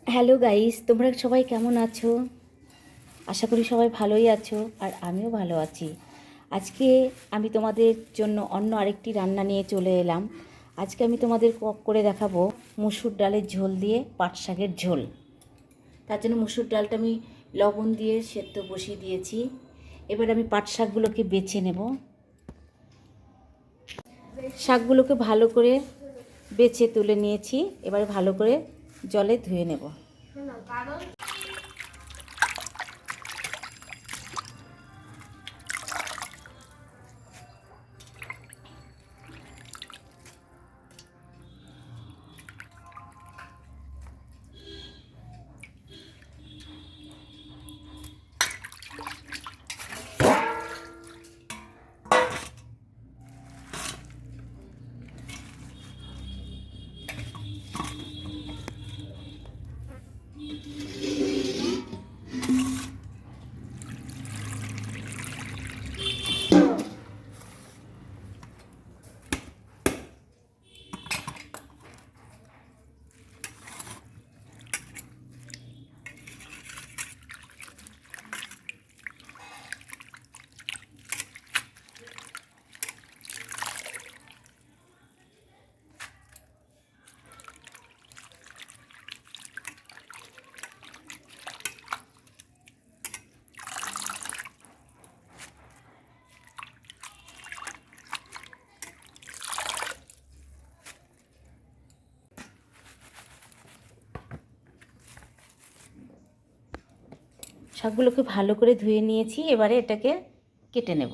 Hello guys, তোমরা সবাই কেমন আছো? আশা করি সবাই ভালোই আছো, আর আমিও ভালো আছি। আজকে আমি তোমাদের জন্য অন্য আরেকটি রান্না নিয়ে চলে এলাম। আজকে আমি তোমাদের করে দেখাবো মুসুর ডালের ঝোল দিয়ে পাট শাকের ঝোল। তার জন্য মুসুর ডালটা আমি লবণ দিয়ে সেদ্ধ বসিয়ে দিয়েছি। এবার আমি পাট শাকগুলোকে বেছে নেব। শাকগুলোকে ভালো করে বেছে তুলে নিয়েছি। এবার ভালো করে জলে ধুয়ে নেব। শাকগুলোকে ভালো করে ধুয়ে নিয়েছি। এবারে এটাকে কেটে নেব।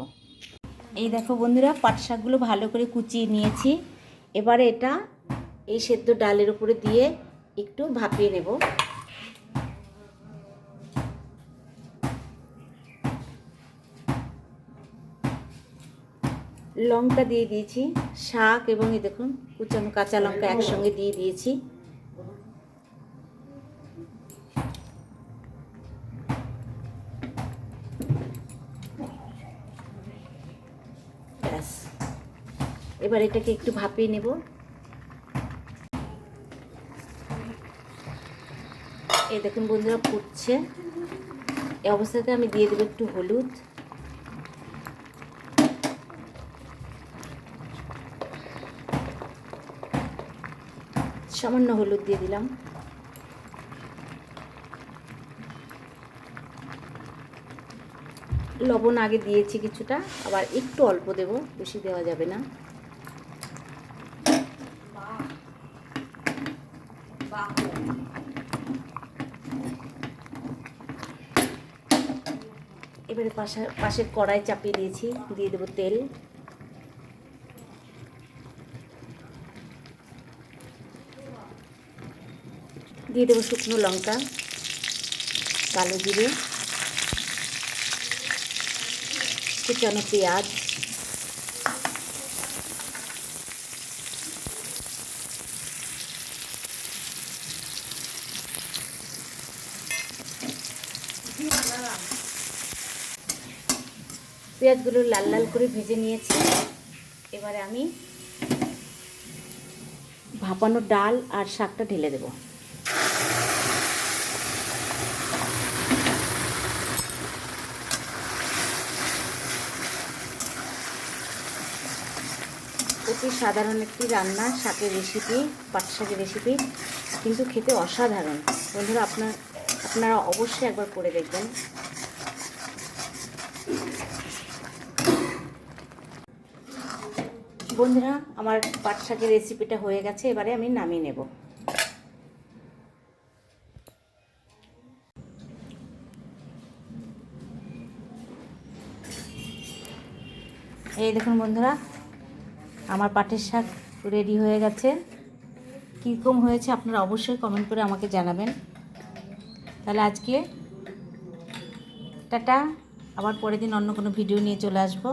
এই দেখো বন্ধুরা, পাট শাকগুলো ভালো করে কুচিয়ে নিয়েছি। এবারে এটা এই সেদ্ধ ডালের উপরে দিয়ে একটু ভাপিয়ে নেব। লঙ্কা দিয়ে দিয়েছি, শাক এবং এই দেখুন কুচানো কাঁচা লঙ্কা একসঙ্গে দিয়ে দিয়েছি। ব্যাস, এবার এটাকে একটু ভাপিয়ে নেব। এই দেখুন বন্ধুরা, ফুটছে। এই অবস্থাতে আমি দিয়ে দেবো একটু হলুদ, সামান্য হলুদ দিয়ে দিলাম। লবণ আগে দিয়েছি কিছুটা, আবার একটু অল্প দেব, বেশি দেওয়া যাবে না। এবারে পাশের কড়াই চাপিয়ে দিয়েছি, দিয়ে দেবো তেল। দিয়ে দেবো শুকনো লঙ্কা, কালো জিরে, কুচানো পেঁয়াজ, পেঁয়াজগুলো লাল লাল করে ভেজে নিয়েছি। এবারে আমি ভাপানো ডাল আর শাকটা ঢেলে দেব। অতি সাধারণ একটি রান্না, শাকের রেসিপি, পাট শাকের রেসিপি, কিন্তু খেতে অসাধারণ। বন্ধুরা আপনারা অবশ্যই একবার করে দেখবেন। বন্ধুরা, আমার পাট শাকের রেসিপিটা হয়ে গেছে। এবারে আমি নামিয়ে নেব। এই দেখুন বন্ধুরা, আমার পাটের শাক রেডি হয়ে গেছে। কীরকম হয়েছে আপনারা অবশ্যই কমেন্ট করে আমাকে জানাবেন। তাহলে আজকে টাটা, আবার পরের দিন অন্য কোনো ভিডিও নিয়ে চলে আসবো।